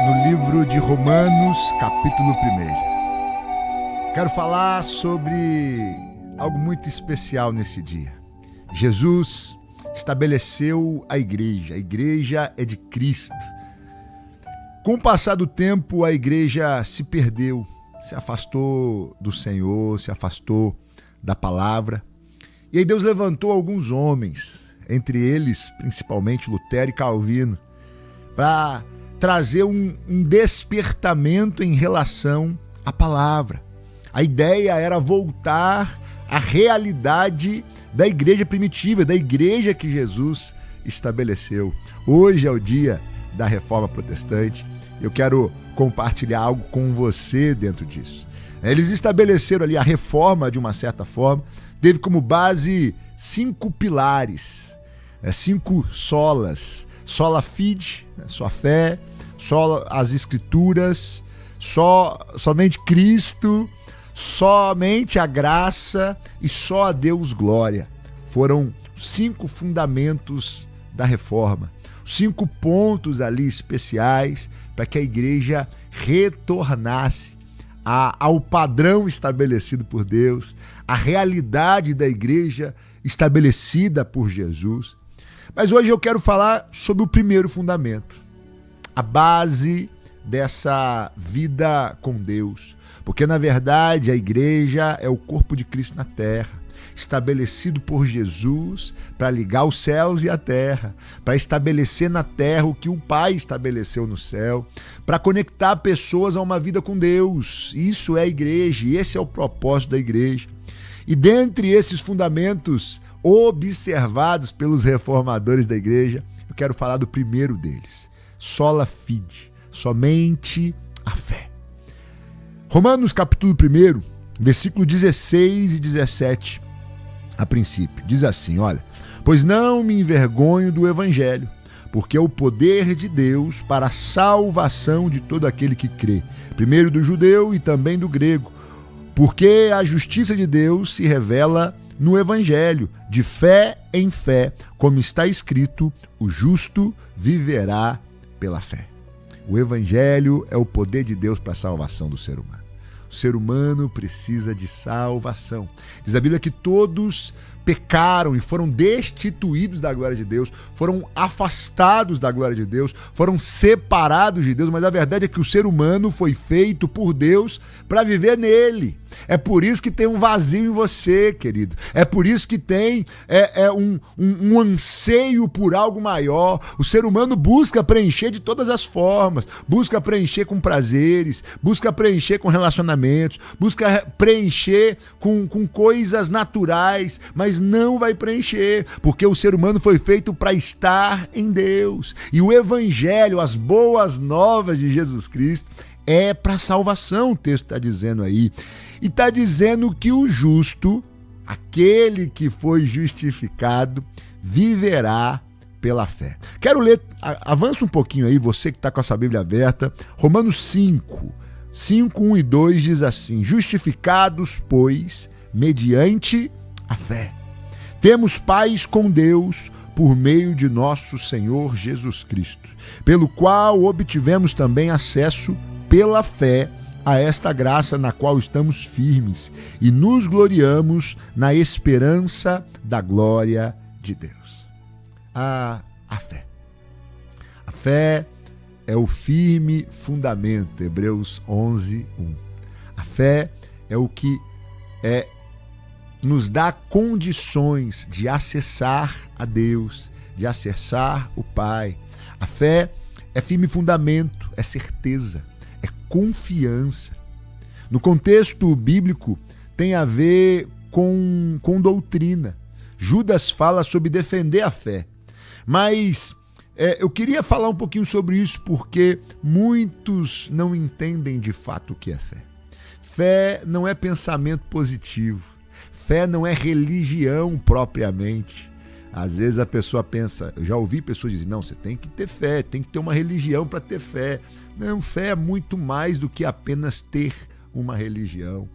no livro de Romanos, capítulo 1. Quero falar sobre algo muito especial nesse dia. Jesus estabeleceu a igreja é de Cristo. Com o passar do tempo, a igreja se perdeu, se afastou do Senhor, se afastou da palavra. E aí Deus levantou alguns homens, entre eles principalmente Lutero e Calvino, para trazer um despertamento em relação à palavra. A ideia era voltar à realidade da igreja primitiva, da igreja que Jesus estabeleceu. Hoje é o dia da Reforma Protestante. Eu quero compartilhar algo com você dentro disso. Eles estabeleceram ali a reforma de uma certa forma, teve como base 5 pilares, 5 solas. Sola fide, sua fé, só as escrituras, somente Cristo, somente a graça e só a Deus glória. Foram 5 fundamentos da reforma, 5 pontos ali especiais para que a igreja retornasse ao padrão estabelecido por Deus, à realidade da igreja estabelecida por Jesus. Mas hoje eu quero falar sobre o primeiro fundamento, a base dessa vida com Deus. Porque, na verdade, a igreja é o corpo de Cristo na terra, estabelecido por Jesus para ligar os céus e a terra, para estabelecer na terra o que o Pai estabeleceu no céu, para conectar pessoas a uma vida com Deus. Isso é a igreja e esse é o propósito da igreja. E dentre esses fundamentos observados pelos reformadores da igreja, eu quero falar do primeiro deles, sola fide, somente a fé. Romanos capítulo 1, versículo 16 e 17, a princípio, diz assim, olha, pois não me envergonho do evangelho, porque é o poder de Deus para a salvação de todo aquele que crê, primeiro do judeu e também do grego, porque a justiça de Deus se revela no evangelho, de fé em fé, como está escrito, o justo viverá pela fé. O evangelho é o poder de Deus para a salvação do ser humano. O ser humano precisa de salvação. Diz a Bíblia que todos pecaram e foram destituídos da glória de Deus, foram afastados da glória de Deus, foram separados de Deus, mas a verdade é que o ser humano foi feito por Deus para viver nele. É por isso que tem um vazio em você, querido. É por isso que tem um anseio por algo maior. O ser humano busca preencher de todas as formas, busca preencher com prazeres, busca preencher com relacionamentos, busca preencher com coisas naturais, mas não vai preencher, porque o ser humano foi feito para estar em Deus. E o evangelho, as boas novas de Jesus Cristo, é para salvação, o texto está dizendo aí. E está dizendo que o justo, aquele que foi justificado, viverá pela fé. Quero ler, avança um pouquinho aí, você que está com a sua Bíblia aberta, Romanos 5, 1 e 2 diz assim, justificados, pois, mediante a fé, temos paz com Deus por meio de nosso Senhor Jesus Cristo, pelo qual obtivemos também acesso pela fé a esta graça na qual estamos firmes e nos gloriamos na esperança da glória de Deus. A fé. A fé é o firme fundamento, Hebreus 11, 1. A fé é o que nos dá condições de acessar a Deus, de acessar o Pai. A fé é firme fundamento, é certeza, é confiança. No contexto bíblico, tem a ver com doutrina. Judas fala sobre defender a fé. Mas eu queria falar um pouquinho sobre isso porque muitos não entendem de fato o que é fé. Fé não é pensamento positivo. Fé não é religião propriamente. Às vezes a pessoa pensa, eu já ouvi pessoas dizerem, não, você tem que ter fé, tem que ter uma religião para ter fé. Não, fé é muito mais do que apenas ter uma religião.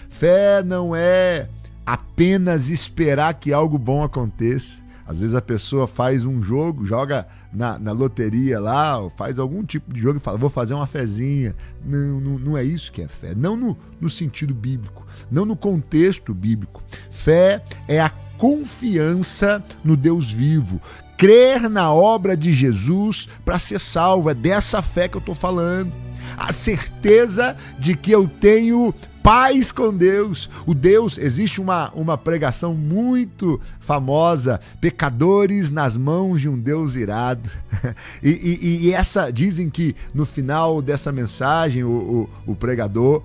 Fé não é apenas esperar que algo bom aconteça. Às vezes a pessoa faz um jogo, joga na loteria lá, ou faz algum tipo de jogo e fala, vou fazer uma fezinha. Não é isso que é fé. Não no sentido bíblico, não no contexto bíblico. Fé é a confiança no Deus vivo. Crer na obra de Jesus para ser salvo. É dessa fé que eu estou falando. A certeza de que eu tenho paz com Deus. Existe uma pregação muito famosa, pecadores nas mãos de um Deus irado. E essa, dizem que no final dessa mensagem, o pregador,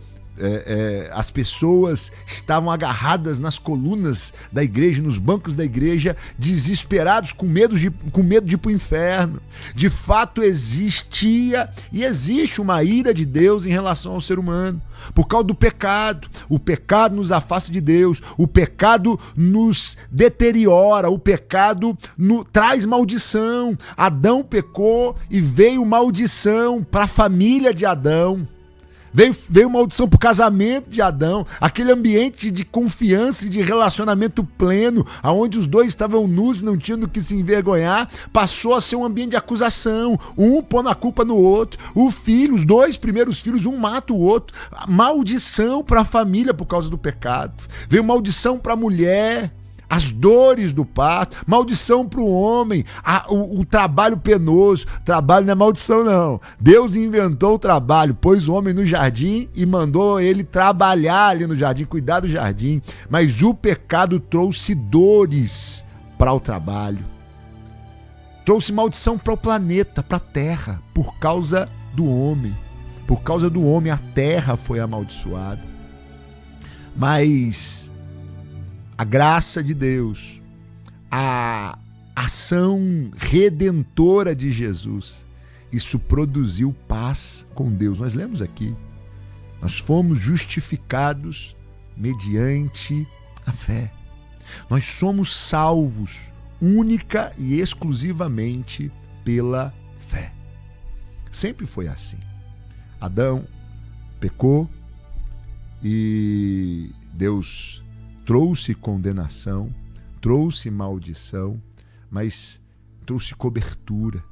as pessoas estavam agarradas nas colunas da igreja, nos bancos da igreja, desesperados, com medo de ir para o inferno. De fato existia e existe uma ira de Deus em relação ao ser humano, por causa do pecado. O pecado nos afasta de Deus, o pecado nos deteriora, o pecado traz maldição. Adão pecou e veio maldição para a família de Adão. Veio maldição para o casamento de Adão, aquele ambiente de confiança e de relacionamento pleno, onde os dois estavam nus e não tinham do que se envergonhar, passou a ser um ambiente de acusação, um pondo a culpa no outro, os dois primeiros filhos, um mata o outro, maldição para a família por causa do pecado, veio maldição para a mulher, as dores do parto, maldição para o homem, o trabalho penoso. Trabalho não é maldição, não. Deus inventou o trabalho, pôs o homem no jardim e mandou ele trabalhar ali no jardim, cuidar do jardim. Mas o pecado trouxe dores para o trabalho. Trouxe maldição para o planeta, para a terra, por causa do homem. Por causa do homem, a terra foi amaldiçoada. Mas a graça de Deus, a ação redentora de Jesus, isso produziu paz com Deus. Nós lemos aqui, nós fomos justificados mediante a fé. Nós somos salvos única e exclusivamente pela fé. Sempre foi assim. Adão pecou e Deus trouxe condenação, trouxe maldição, mas trouxe cobertura,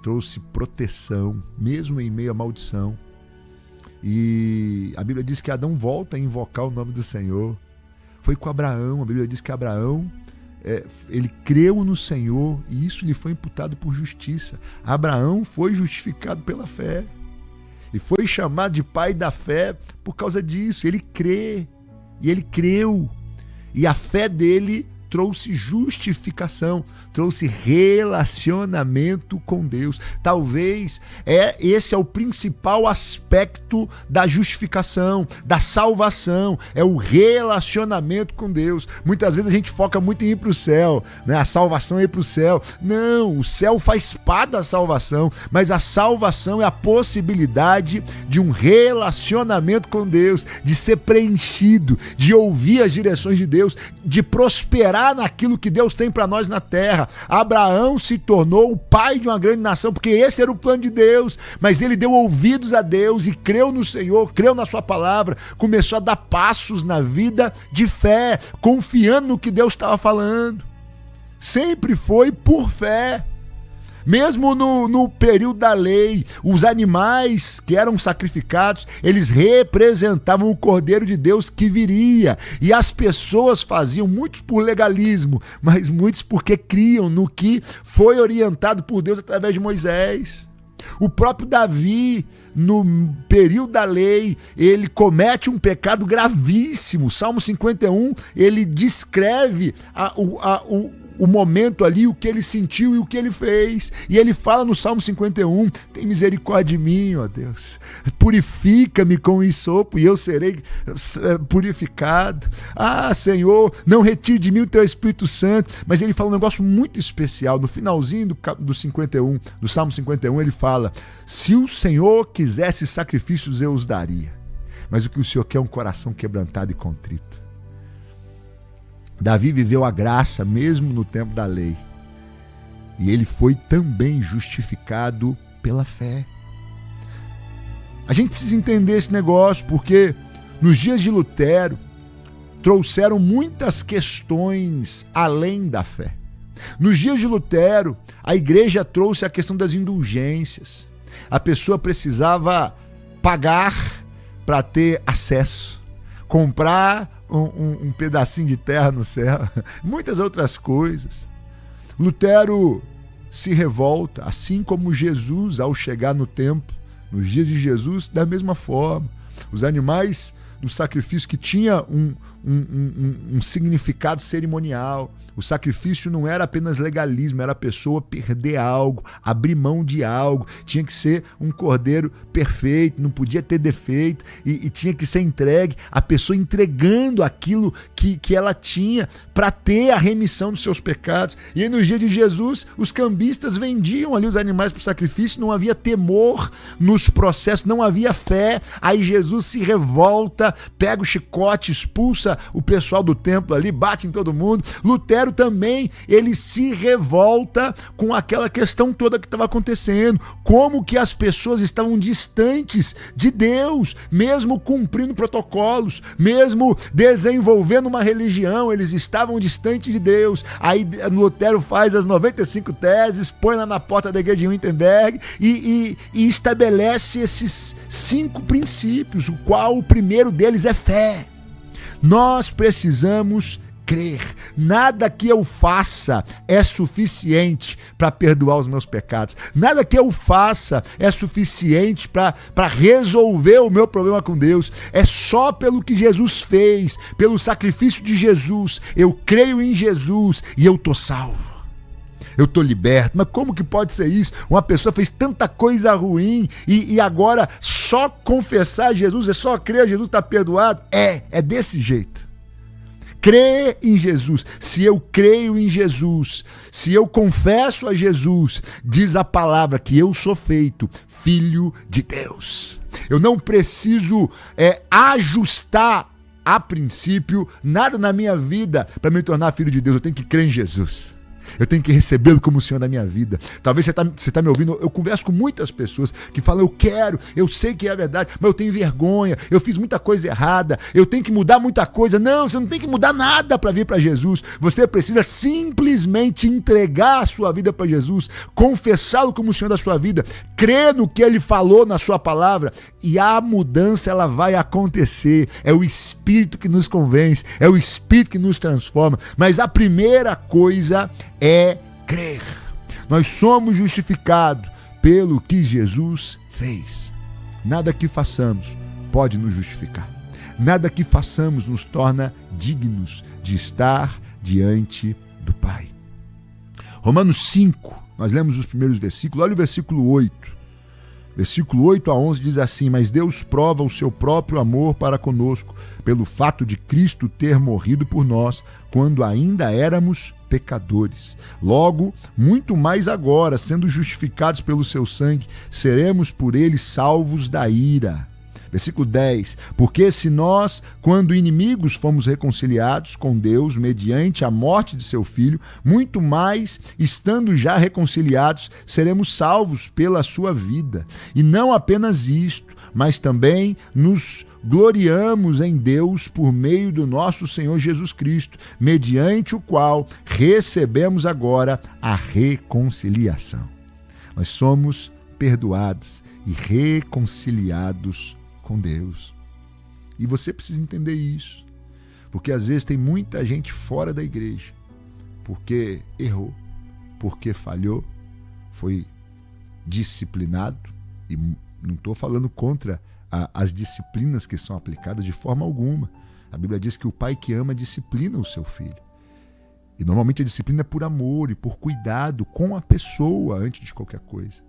trouxe proteção, mesmo em meio à maldição. E a Bíblia diz que Adão volta a invocar o nome do Senhor. Foi com Abraão, a Bíblia diz que Abraão, ele creu no Senhor e isso lhe foi imputado por justiça. Abraão foi justificado pela fé e foi chamado de pai da fé por causa disso. Ele crê. E ele creu, e a fé dele trouxe justificação, trouxe relacionamento com Deus. Talvez esse é o principal aspecto da justificação, da salvação, é o relacionamento com Deus. Muitas vezes a gente foca muito em ir para o céu, né? A salvação é ir para o céu. Não, o céu faz parte da salvação, mas a salvação é a possibilidade de um relacionamento com Deus, de ser preenchido, de ouvir as direções de Deus, de prosperar naquilo que Deus tem para nós na terra. Abraão se tornou o pai de uma grande nação, porque esse era o plano de Deus, mas ele deu ouvidos a Deus e creu no Senhor, creu na sua palavra, começou a dar passos na vida de fé, confiando no que Deus estava falando. Sempre foi por fé. Mesmo no período da lei, os animais que eram sacrificados, eles representavam o Cordeiro de Deus que viria. E as pessoas faziam, muitos por legalismo, mas muitos porque criam no que foi orientado por Deus através de Moisés. O próprio Davi, no período da lei, ele comete um pecado gravíssimo. Salmo 51, ele descreve o momento ali, o que ele sentiu e o que ele fez. E ele fala no Salmo 51, tem misericórdia de mim, ó Deus. Purifica-me com hisopo e eu serei purificado. Ah, Senhor, não retire de mim o teu Espírito Santo. Mas ele fala um negócio muito especial. No finalzinho do 51, do Salmo 51, ele fala, se o Senhor quisesse sacrifícios, eu os daria. Mas o que o Senhor quer é um coração quebrantado e contrito. Davi viveu a graça mesmo no tempo da lei. E ele foi também justificado pela fé. A gente precisa entender esse negócio, porque nos dias de Lutero trouxeram muitas questões além da fé. Nos dias de Lutero, a igreja trouxe a questão das indulgências. A pessoa precisava pagar para ter acesso, comprar um pedacinho de terra no céu, muitas outras coisas. Lutero se revolta, assim como Jesus ao chegar no templo, nos dias de Jesus, da mesma forma. Os animais do sacrifício que tinha um significado cerimonial. O sacrifício não era apenas legalismo, era a pessoa perder algo, abrir mão de algo. Tinha que ser um cordeiro perfeito, não podia ter defeito e tinha que ser entregue, a pessoa entregando aquilo que ela tinha para ter a remissão dos seus pecados. E aí, nos dias de Jesus, os cambistas vendiam ali os animais para o sacrifício, não havia temor nos processos, não havia fé. Aí Jesus se revolta, pega o chicote, expulsa o pessoal do templo ali, bate em todo mundo. Lutero também, ele se revolta com aquela questão toda que estava acontecendo, como que as pessoas estavam distantes de Deus, mesmo cumprindo protocolos, mesmo desenvolvendo uma religião, eles estavam distantes de Deus. Aí Lutero faz as 95 teses, põe lá na porta da igreja de Wittenberg e estabelece esses 5 princípios, o qual o primeiro deles é fé. Nós precisamos crer. Nada que eu faça é suficiente para perdoar os meus pecados. Nada que eu faça é suficiente para resolver o meu problema com Deus. É só pelo que Jesus fez, pelo sacrifício de Jesus. Eu creio em Jesus e eu estou salvo. Eu estou liberto. Mas como que pode ser isso? Uma pessoa fez tanta coisa ruim e agora só confessar Jesus, é só crer, Jesus está perdoado? É desse jeito. Crer em Jesus. Se eu creio em Jesus, se eu confesso a Jesus, diz a palavra que eu sou feito filho de Deus. Eu não preciso ajustar a princípio nada na minha vida para me tornar filho de Deus. Eu tenho que crer em Jesus. Eu tenho que recebê-lo como o Senhor da minha vida. Talvez você tá me ouvindo, eu converso com muitas pessoas que falam, eu sei que é verdade, mas eu tenho vergonha, eu fiz muita coisa errada, eu tenho que mudar muita coisa. Não, você não tem que mudar nada para vir para Jesus. Você precisa simplesmente entregar a sua vida para Jesus, confessá-lo como o Senhor da sua vida, crer no que Ele falou na sua palavra e a mudança ela vai acontecer. É o Espírito que nos convence, é o Espírito que nos transforma. Mas a primeira coisa é crer. Nós somos justificados pelo que Jesus fez. Nada que façamos pode nos justificar. Nada que façamos nos torna dignos de estar diante do Pai. Romanos 5, nós lemos os primeiros versículos, olha o versículo 8. Versículo 8 a 11 diz assim: mas Deus prova o seu próprio amor para conosco, pelo fato de Cristo ter morrido por nós, quando ainda éramos pecadores. Logo, muito mais agora, sendo justificados pelo seu sangue, seremos por ele salvos da ira. Versículo 10, porque se nós, quando inimigos, fomos reconciliados com Deus mediante a morte de seu Filho, muito mais, estando já reconciliados, seremos salvos pela sua vida. E não apenas isto, mas também nos gloriamos em Deus por meio do nosso Senhor Jesus Cristo, mediante o qual recebemos agora a reconciliação. Nós somos perdoados e reconciliados com Deus. E você precisa entender isso, porque às vezes tem muita gente fora da igreja, porque errou, porque falhou, foi disciplinado, e não estou falando contra as disciplinas que são aplicadas de forma alguma. A Bíblia diz que o pai que ama disciplina o seu filho. E normalmente a disciplina é por amor e por cuidado com a pessoa antes de qualquer coisa.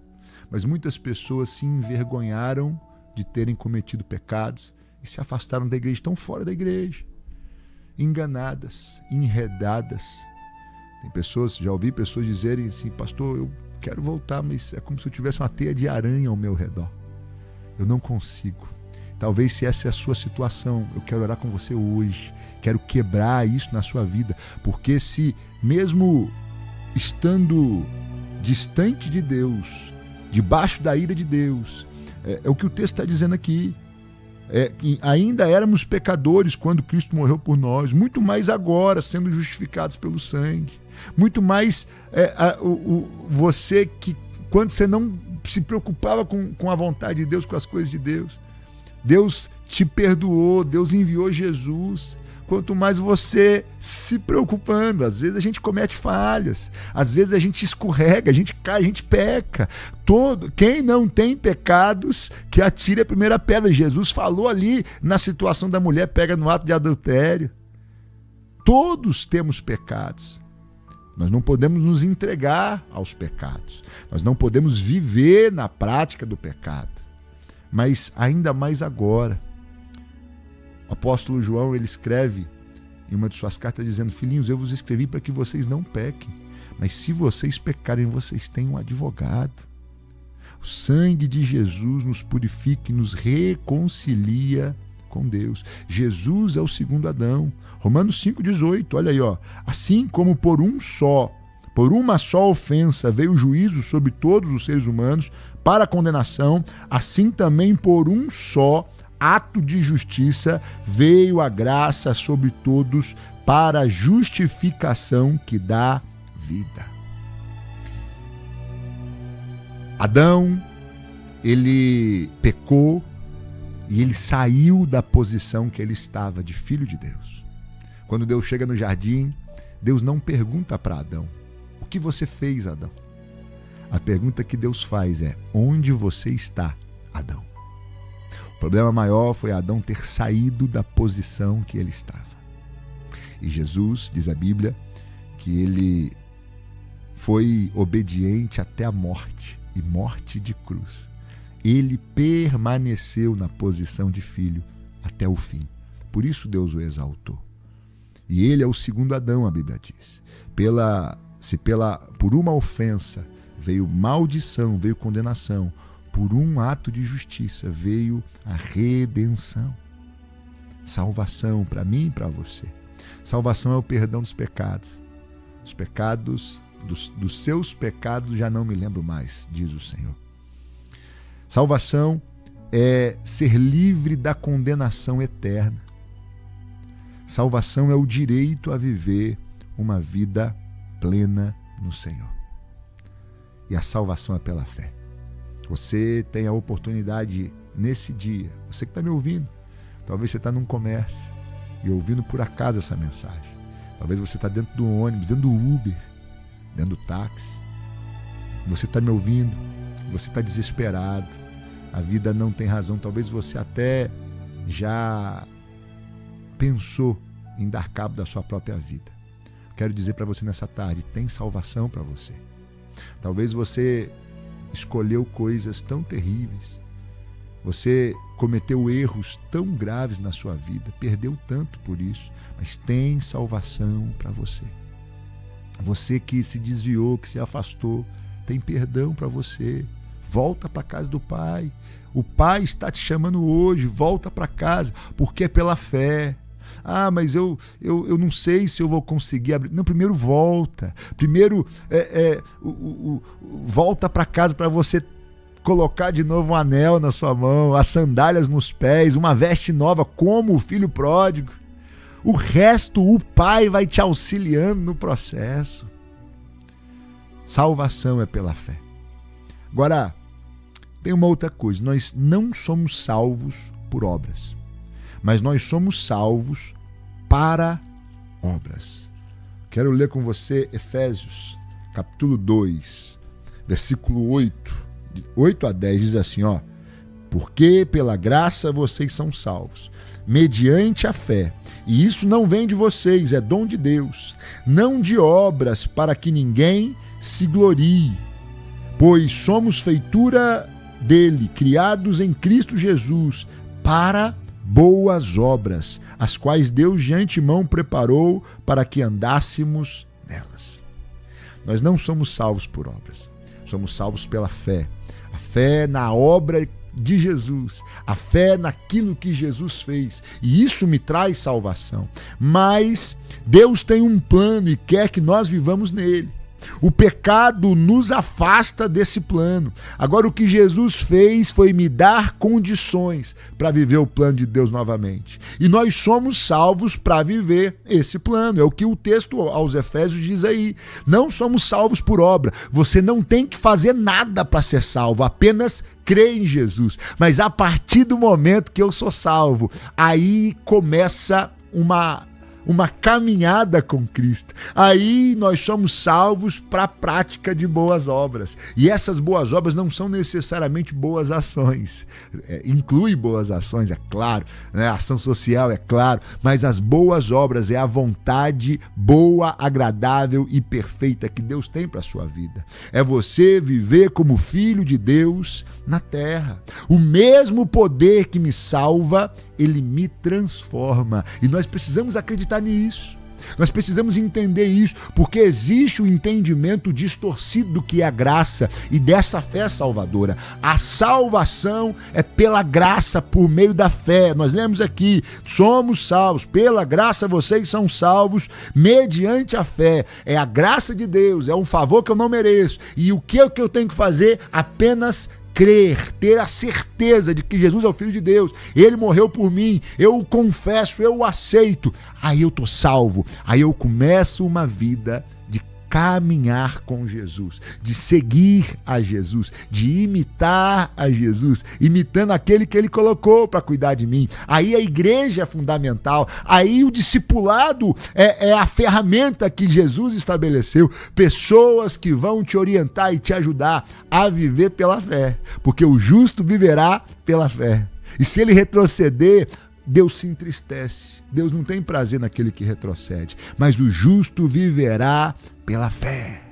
Mas muitas pessoas se envergonharam de terem cometido pecados e se afastaram da igreja, estão fora da igreja, enganadas, enredadas. Tem pessoas, já ouvi pessoas dizerem assim: pastor, eu quero voltar, mas é como se eu tivesse uma teia de aranha ao meu redor. Eu não consigo. Talvez, se essa é a sua situação, eu quero orar com você hoje, quero quebrar isso na sua vida, porque se mesmo estando distante de Deus, debaixo da ira de Deus, é o que o texto está dizendo aqui. ainda éramos pecadores quando Cristo morreu por nós, muito mais agora, sendo justificados pelo sangue. Muito mais você que, quando você não se preocupava com a vontade de Deus, com as coisas de Deus, Deus te perdoou, Deus enviou Jesus. Quanto mais você se preocupando, às vezes a gente comete falhas, às vezes a gente escorrega, a gente cai, a gente peca. Quem não tem pecados, que atire a primeira pedra. Jesus falou ali na situação da mulher pega no ato de adultério. Todos temos pecados. Nós não podemos nos entregar aos pecados. Nós não podemos viver na prática do pecado. Mas ainda mais agora. O apóstolo João, ele escreve em uma de suas cartas dizendo: filhinhos, eu vos escrevi para que vocês não pequem, mas se vocês pecarem, vocês têm um advogado. O sangue de Jesus nos purifica e nos reconcilia com Deus. Jesus é o segundo Adão. Romanos 5,18, olha aí, ó. Assim como por uma só ofensa veio o juízo sobre todos os seres humanos para a condenação, assim também por um só ato de justiça veio a graça sobre todos para a justificação que dá vida. Adão, ele pecou e ele saiu da posição que ele estava de filho de Deus. Quando Deus chega no jardim, Deus não pergunta para Adão: o que você fez, Adão? A pergunta que Deus faz é: onde você está, Adão? O problema maior foi Adão ter saído da posição que ele estava. E Jesus, diz a Bíblia, que ele foi obediente até a morte, e morte de cruz. Ele permaneceu na posição de filho até o fim. Por isso Deus o exaltou. E ele é o segundo Adão, a Bíblia diz. Por uma ofensa veio maldição, veio condenação, por um ato de justiça veio a redenção. Salvação para mim e para você. Salvação é o perdão dos pecados. Os pecados, dos seus pecados já não me lembro mais, diz o Senhor. Salvação é ser livre da condenação eterna. Salvação é o direito a viver uma vida plena no Senhor. E a salvação é pela fé. Você tem a oportunidade nesse dia, você que está me ouvindo, talvez você está num comércio e ouvindo por acaso essa mensagem. Talvez você está dentro do ônibus, dentro do Uber, dentro do táxi. Você está me ouvindo, você está desesperado, a vida não tem razão. Talvez você até já pensou em dar cabo da sua própria vida. Quero dizer para você nessa tarde, tem salvação para você. Talvez você escolheu coisas tão terríveis, você cometeu erros tão graves na sua vida, perdeu tanto por isso, mas tem salvação para você. Você que se desviou, que se afastou, tem perdão para você. Volta para a casa do Pai. O Pai está te chamando hoje, volta para casa, porque é pela fé. Ah, mas eu não sei se eu vou conseguir abrir. Não, primeiro volta. Primeiro volta para casa para você colocar de novo um anel na sua mão, as sandálias nos pés, uma veste nova como o filho pródigo. O resto o Pai vai te auxiliando no processo. Salvação é pela fé. Agora, tem uma outra coisa. Nós não somos salvos por obras, mas nós somos salvos para obras. Quero ler com você Efésios, capítulo 2, versículo 8. De 8 a 10 diz assim, ó: porque pela graça vocês são salvos, mediante a fé. E isso não vem de vocês, é dom de Deus, não de obras, para que ninguém se glorie. Pois somos feitura dele, criados em Cristo Jesus, para boas obras, as quais Deus de antemão preparou para que andássemos nelas. Nós não somos salvos por obras, somos salvos pela fé. A fé na obra de Jesus, a fé naquilo que Jesus fez, e isso me traz salvação. Mas Deus tem um plano e quer que nós vivamos nele. O pecado nos afasta desse plano. Agora, o que Jesus fez foi me dar condições para viver o plano de Deus novamente. E nós somos salvos para viver esse plano. É o que o texto aos Efésios diz aí. Não somos salvos por obra. Você não tem que fazer nada para ser salvo, apenas crer em Jesus. Mas a partir do momento que eu sou salvo, aí começa uma caminhada com Cristo. Aí nós somos salvos para a prática de boas obras. E essas boas obras não são necessariamente boas ações. Inclui boas ações, é claro, né? Ação social, é claro, mas as boas obras é a vontade boa, agradável e perfeita que Deus tem para a sua vida. É você viver como filho de Deus na terra. O mesmo poder que me salva, ele me transforma. E nós precisamos acreditar nisso. Nós precisamos entender isso, porque existe um entendimento distorcido do que é a graça e dessa fé salvadora. A salvação é pela graça, por meio da fé. Nós lemos aqui, somos salvos, pela graça vocês são salvos, mediante a fé. É a graça de Deus, é um favor que eu não mereço. E o que eu tenho que fazer? Apenas crer, ter a certeza de que Jesus é o Filho de Deus, ele morreu por mim, eu o confesso, eu o aceito, aí eu estou salvo, aí eu começo uma vida de caminhar com Jesus, de seguir a Jesus, de imitar a Jesus, imitando aquele que ele colocou para cuidar de mim. Aí a igreja é fundamental, aí o discipulado é a ferramenta que Jesus estabeleceu, pessoas que vão te orientar e te ajudar a viver pela fé, porque o justo viverá pela fé. E se ele retroceder, Deus se entristece. Deus não tem prazer naquele que retrocede, mas o justo viverá pela fé,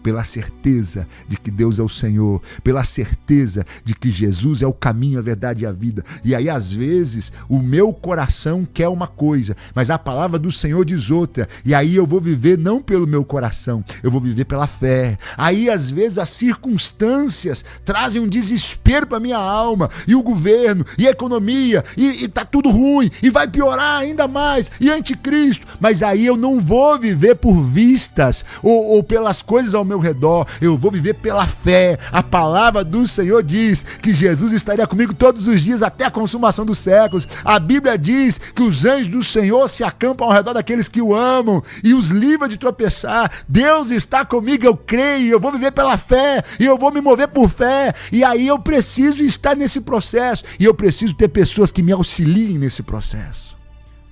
pela certeza de que Deus é o Senhor, pela certeza de que Jesus é o caminho, a verdade e a vida. E aí, às vezes, o meu coração quer uma coisa, mas a palavra do Senhor diz outra. E aí eu vou viver não pelo meu coração, eu vou viver pela fé. Aí, às vezes, as circunstâncias trazem um desespero para minha alma, e o governo, e a economia, e tá tudo ruim, e vai piorar ainda mais, e anticristo. Mas aí eu não vou viver por vistas ou pelas coisas ao meu redor, eu vou viver pela fé. A palavra do Senhor diz que Jesus estaria comigo todos os dias até a consumação dos séculos. A Bíblia diz que os anjos do Senhor se acampam ao redor daqueles que o amam e os livra de tropeçar. Deus está comigo, eu creio, eu vou viver pela fé e eu vou me mover por fé. E aí eu preciso estar nesse processo e eu preciso ter pessoas que me auxiliem nesse processo.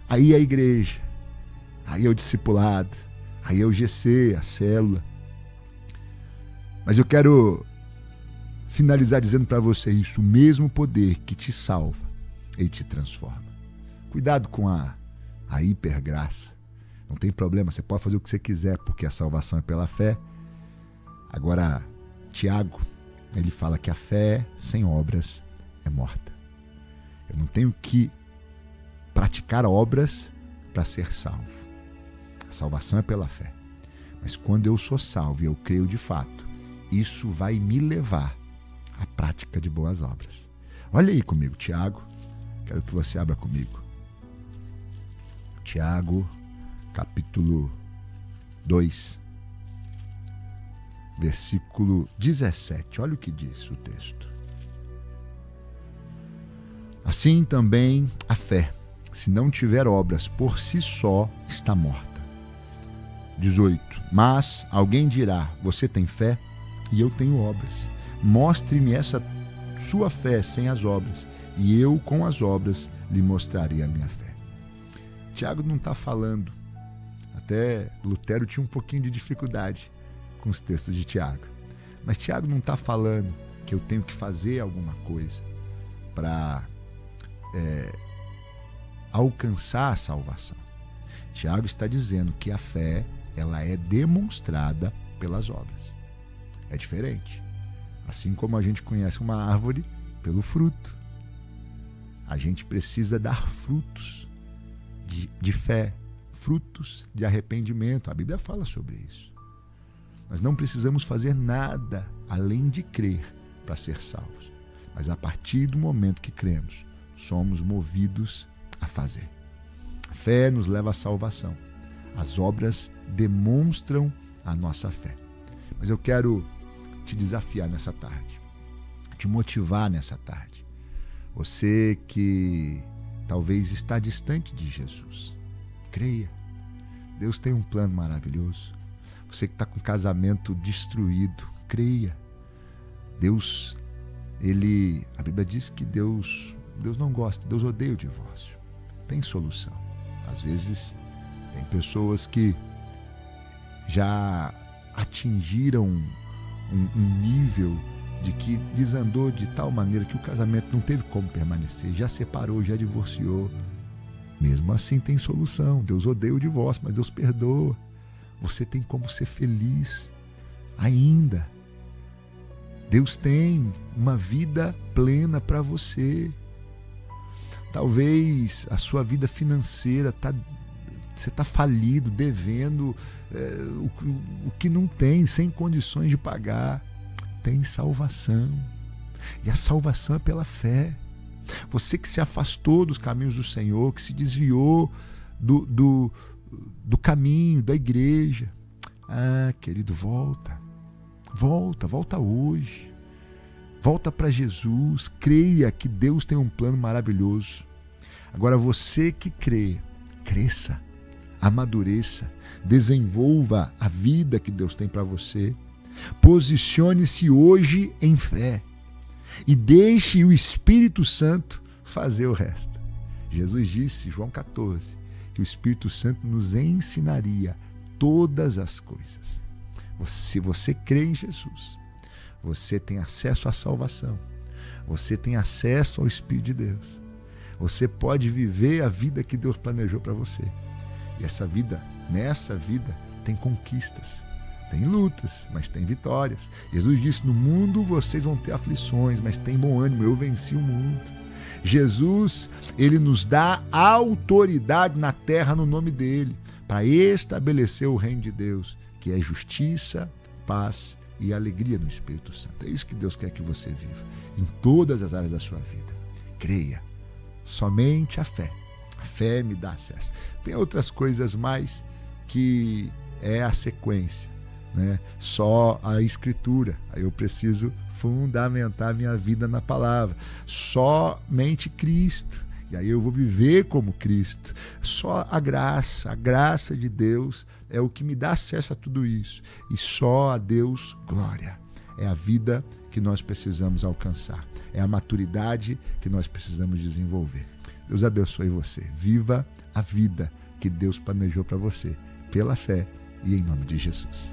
Aí a igreja, aí é o discipulado, aí é o GC, a célula. Mas eu quero finalizar dizendo para você isso: o mesmo poder que te salva, ele te transforma. Cuidado com a hipergraça. Não tem problema, você pode fazer o que você quiser, porque a salvação é pela fé. Agora, Tiago, ele fala que a fé sem obras é morta. Eu não tenho que praticar obras para ser salvo. A salvação é pela fé. Mas quando eu sou salvo e eu creio de fato, isso vai me levar à prática de boas obras. Olha aí comigo, Tiago. Quero que você abra comigo. Tiago, capítulo 2, versículo 17. Olha o que diz o texto. Assim também a fé, se não tiver obras, por si só está morta. 18. Mas alguém dirá: você tem fé? E eu tenho obras. Mostre-me essa sua fé sem as obras, e eu com as obras lhe mostrarei a minha fé. Tiago não está falando, até Lutero tinha um pouquinho de dificuldade com os textos de Tiago, mas Tiago não está falando que eu tenho que fazer alguma coisa para alcançar a salvação. Tiago está dizendo que a fé, ela é demonstrada pelas obras. É diferente. Assim como a gente conhece uma árvore pelo fruto, a gente precisa dar frutos de fé, frutos de arrependimento. A Bíblia fala sobre isso. Nós não precisamos fazer nada além de crer para ser salvos. Mas a partir do momento que cremos, somos movidos a fazer. A fé nos leva à salvação. As obras demonstram a nossa fé. Mas eu quero te desafiar nessa tarde, te motivar nessa tarde. Você que talvez está distante de Jesus, creia. Deus tem um plano maravilhoso. Você que está com o casamento destruído, creia. Deus, a Bíblia diz que Deus não gosta, Deus odeia o divórcio. Tem solução. Às vezes, tem pessoas que já atingiram um nível de que desandou de tal maneira que o casamento não teve como permanecer, já separou, já divorciou. Mesmo assim tem solução. Deus odeia o divórcio, mas Deus perdoa. Você tem como ser feliz ainda. Deus tem uma vida plena para você. Talvez a sua vida financeira você está falido, devendo o que não tem, sem condições de pagar. Tem salvação. E a salvação é pela fé. Você que se afastou dos caminhos do Senhor, que se desviou do caminho, da igreja. Querido, volta hoje. Volta para Jesus, creia que Deus tem um plano maravilhoso. Agora você que crê, cresça, amadureça, desenvolva a vida que Deus tem para você. Posicione-se hoje em fé e deixe o Espírito Santo fazer o resto. Jesus disse, João 14, que o Espírito Santo nos ensinaria todas as coisas. Se você crê em Jesus, você tem acesso à salvação, você tem acesso ao Espírito de Deus, você pode viver a vida que Deus planejou para você. E nessa vida tem conquistas, tem lutas, mas tem vitórias. Jesus disse, no mundo vocês vão ter aflições, mas tem bom ânimo, eu venci o mundo. Jesus, ele nos dá autoridade na terra no nome dele, para estabelecer o reino de Deus, que é justiça, paz e alegria no Espírito Santo. É isso que Deus quer que você viva, em todas as áreas da sua vida. Creia, somente a fé. A fé me dá acesso. Tem outras coisas mais que é a sequência, né? Só a Escritura. Aí eu preciso fundamentar minha vida na palavra. Somente Cristo. E aí eu vou viver como Cristo. Só a graça de Deus é o que me dá acesso a tudo isso. E só a Deus glória. É a vida que nós precisamos alcançar. É a maturidade que nós precisamos desenvolver. Deus abençoe você. Viva a vida que Deus planejou para você, pela fé e em nome de Jesus.